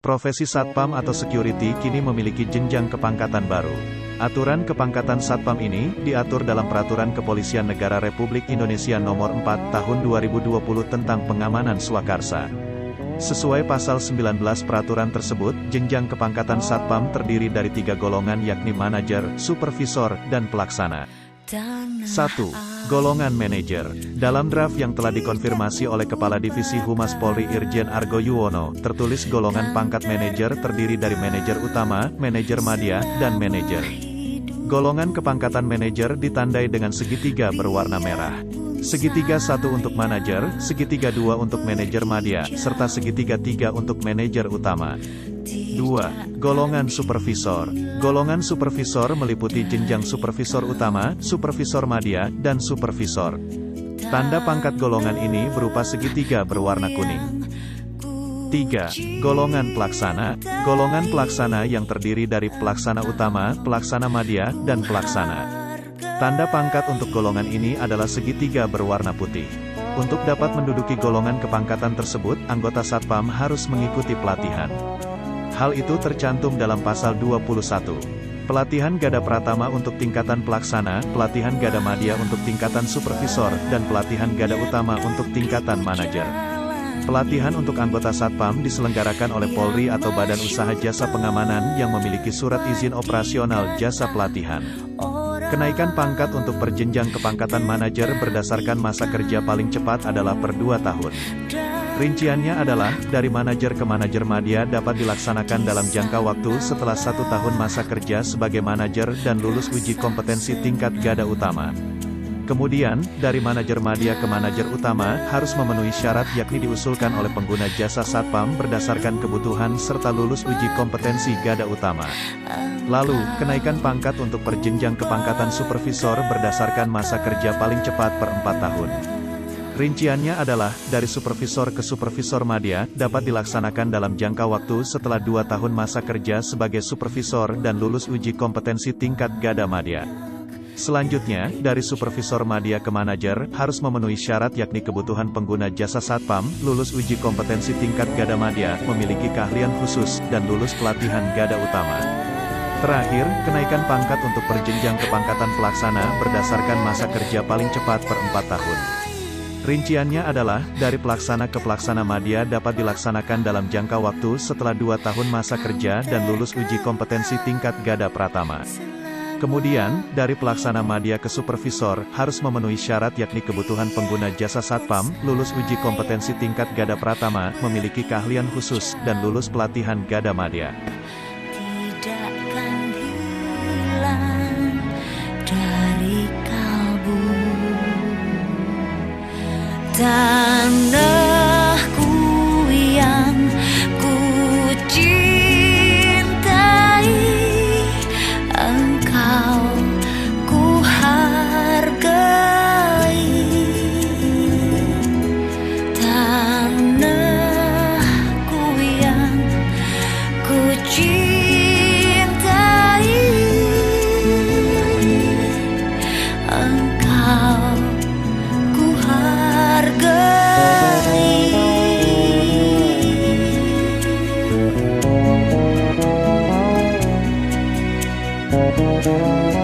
Profesi Satpam atau security kini memiliki jenjang kepangkatan baru. Aturan kepangkatan Satpam ini diatur dalam Peraturan Kepolisian Negara Republik Indonesia Nomor 4 Tahun 2020 tentang Pengamanan Swakarsa. Sesuai pasal 19 peraturan tersebut, jenjang kepangkatan Satpam terdiri dari 3 golongan yakni manajer, supervisor, dan pelaksana. 1. Golongan manajer. Dalam draft yang telah dikonfirmasi oleh Kepala Divisi Humas Polri Irjen Argo Yuwono, tertulis golongan pangkat manajer terdiri dari manajer utama, manajer madya, dan manajer. Golongan kepangkatan manajer ditandai dengan segitiga berwarna merah. Segitiga 1 untuk manajer, segitiga 2 untuk manajer madya, serta segitiga 3 untuk manajer utama. 2. Golongan supervisor. Golongan supervisor meliputi jenjang supervisor utama, supervisor madya, dan supervisor. Tanda pangkat golongan ini berupa segitiga berwarna kuning. 3. Golongan pelaksana. Golongan pelaksana yang terdiri dari pelaksana utama, pelaksana madya, dan pelaksana. Tanda pangkat untuk golongan ini adalah segitiga berwarna putih. Untuk dapat menduduki golongan kepangkatan tersebut, anggota Satpam harus mengikuti pelatihan. Hal itu tercantum dalam pasal 21. Pelatihan Gada Pratama untuk tingkatan pelaksana, pelatihan Gada Madya untuk tingkatan supervisor, dan pelatihan Gada Utama untuk tingkatan manajer. Pelatihan untuk anggota Satpam diselenggarakan oleh Polri atau Badan Usaha Jasa Pengamanan yang memiliki surat izin operasional jasa pelatihan. Kenaikan pangkat untuk perjenjang kepangkatan manajer berdasarkan masa kerja paling cepat adalah per 2 tahun. Rinciannya adalah, dari manajer ke manajer madya dapat dilaksanakan dalam jangka waktu setelah 1 tahun masa kerja sebagai manajer dan lulus uji kompetensi tingkat Gada Utama. Kemudian, dari manajer madya ke manajer utama harus memenuhi syarat yakni diusulkan oleh pengguna jasa Satpam berdasarkan kebutuhan serta lulus uji kompetensi Gada Utama. Lalu, kenaikan pangkat untuk perjenjang kepangkatan supervisor berdasarkan masa kerja paling cepat per 4 tahun. Rinciannya adalah, dari supervisor ke supervisor madya, dapat dilaksanakan dalam jangka waktu setelah 2 tahun masa kerja sebagai supervisor dan lulus uji kompetensi tingkat Gada Madya. Selanjutnya, dari supervisor madya ke manajer, harus memenuhi syarat yakni kebutuhan pengguna jasa Satpam, lulus uji kompetensi tingkat Gada Madya, memiliki keahlian khusus, dan lulus pelatihan Gada Utama. Terakhir, kenaikan pangkat untuk perjenjang kepangkatan pelaksana berdasarkan masa kerja paling cepat per 4 tahun. Rinciannya adalah, dari pelaksana ke pelaksana madya dapat dilaksanakan dalam jangka waktu setelah 2 tahun masa kerja dan lulus uji kompetensi tingkat Gada Pratama. Kemudian, dari pelaksana madya ke supervisor, harus memenuhi syarat yakni kebutuhan pengguna jasa Satpam, lulus uji kompetensi tingkat Gada Pratama, memiliki keahlian khusus, dan lulus pelatihan Gada Madya. Tidakkan hilang dari kalbu tanahku yang ku cintai, engkau ku hargai. Tanahku yang ku cintai, engkau ku hargai. Thank you.